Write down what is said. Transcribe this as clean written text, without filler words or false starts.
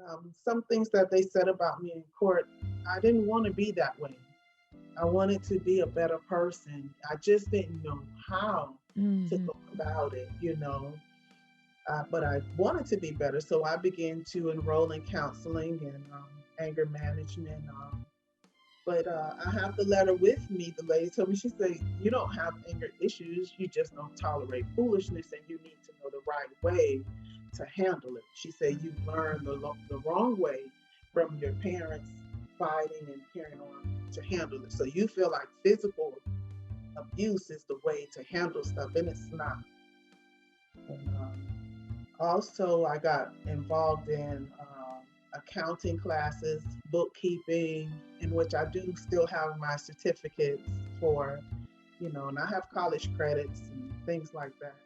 And some things that they said about me in court, I didn't want to be that way. I wanted to be a better person. I just didn't know how to Mhm. go about it, but I wanted to be better. So I began to enroll in counseling and anger management. But I have the letter with me. The lady told me, she said, "You don't have anger issues. You just don't tolerate foolishness, and you need to know the right way to handle it." She said, "You've learned the wrong way from your parents fighting and carrying on to handle it. So you feel like physical abuse is the way to handle stuff, and it's not." And also, I got involved in accounting classes, bookkeeping, in which I do still have my certificates for, and I have college credits and things like that.